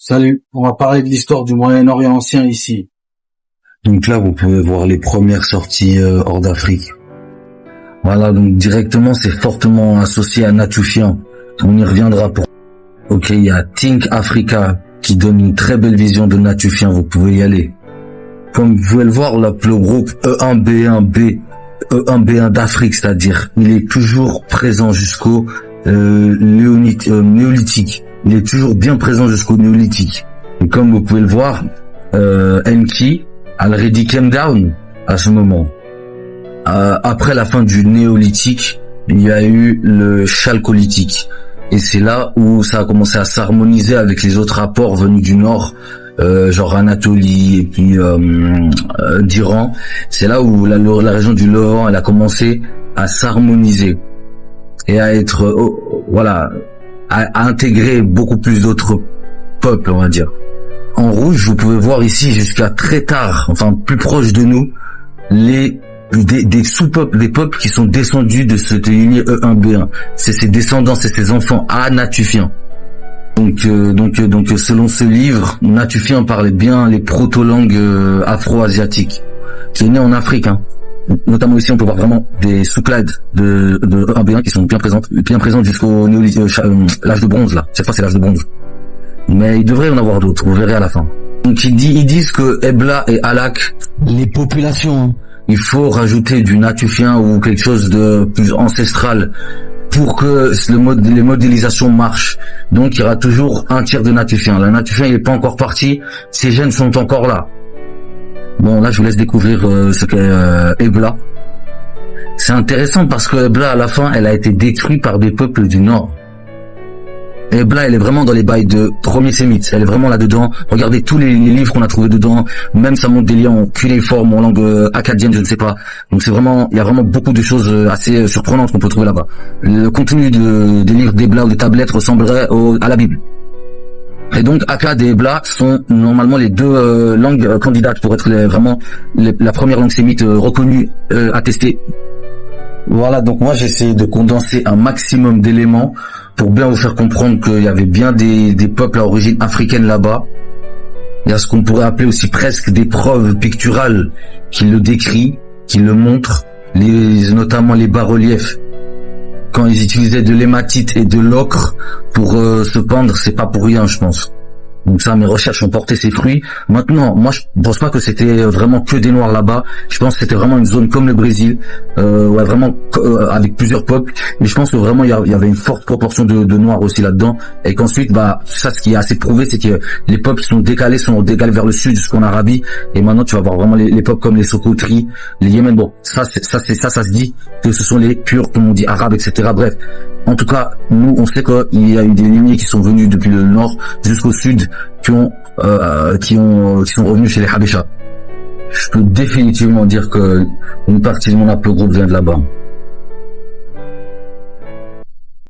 Salut, on va parler de l'histoire du Moyen-Orient ancien ici. Donc là, vous pouvez voir les premières sorties hors d'Afrique. Voilà, donc directement, c'est fortement associé à Natufian. On y reviendra pour... Ok, il y a Think Africa qui donne une très belle vision de Natufian, vous pouvez y aller. Comme vous pouvez le voir, là, le groupe E1B1 d'Afrique, c'est-à-dire, il est toujours présent jusqu'au néolithique. Il est toujours bien présent jusqu'au néolithique. Et comme vous pouvez le voir, Enki already came down à ce moment. Après la fin du néolithique, il y a eu le chalcolithique. Et c'est là où ça a commencé à s'harmoniser avec les autres rapports venus du nord, genre Anatolie et puis d'Iran. C'est là où la région du Levant, elle a commencé à s'harmoniser et à être, à intégrer beaucoup plus d'autres peuples, on va dire. En rouge, vous pouvez voir ici jusqu'à très tard, enfin plus proche de nous, des sous-peuples, des peuples qui sont descendus de cette lignée E1B1. C'est ses descendants, c'est ses enfants Natufiens. Donc selon ce livre, Natufiens parlait bien les proto-langues afro-asiatiques, qui est né en Afrique, hein. Notamment ici, on peut voir vraiment des sous-clades de E1B1 qui sont bien présentes jusqu'au l'âge de bronze, là. Cette fois, c'est l'âge de bronze. Mais il devrait y en avoir d'autres, vous verrez à la fin. Donc ils disent que Ebla et Alak, les populations, hein, il faut rajouter du Natufien ou quelque chose de plus ancestral pour que les modélisations marchent. Donc il y aura toujours un tiers de Natufien. Le Natufien, il est pas encore parti, ses gènes sont encore là. Bon, là, je vous laisse découvrir ce qu'est Ebla. C'est intéressant parce que Ebla, à la fin, elle a été détruite par des peuples du Nord. Ebla, elle est vraiment dans les bails de premiers sémites. Elle est vraiment là-dedans. Regardez tous les livres qu'on a trouvés dedans. Même ça montre des liens en cunéiforme, en langue acadienne, je ne sais pas. Donc c'est vraiment, il y a vraiment beaucoup de choses assez surprenantes qu'on peut trouver là-bas. Le contenu des livres d'Ebla ou des tablettes ressemblerait à la Bible. Et donc Akkad et Ebla sont normalement les deux langues candidates pour être la première langue sémite reconnue, attestée. Voilà, donc moi j'ai essayé de condenser un maximum d'éléments pour bien vous faire comprendre qu'il y avait bien des peuples à origine africaine là-bas. Il y a ce qu'on pourrait appeler aussi presque des preuves picturales qui le décrivent, qui le montrent, notamment les bas-reliefs. Quand ils utilisaient de l'hématite et de l'ocre pour se peindre, c'est pas pour rien, je pense. Donc ça, mes recherches ont porté ses fruits. Maintenant, moi, je pense pas que c'était vraiment que des Noirs là-bas. Je pense que c'était vraiment une zone comme le Brésil, vraiment avec plusieurs peuples. Mais je pense que vraiment il y avait une forte proportion de Noirs aussi là-dedans. Et qu'ensuite, ça, ce qui est assez prouvé, c'est que les peuples sont décalés vers le sud jusqu'en Arabie. Et maintenant, tu vas voir vraiment les peuples comme les Sokotri, les Yémen. Bon, ça se dit que ce sont les purs, comme on dit, arabes, etc. Bref. En tout cas, nous, on sait qu'il y a eu des lignées qui sont venues depuis le nord jusqu'au sud, qui sont revenus chez les Habesha. Je peux définitivement dire que une partie de mon haplogroupe vient de là-bas.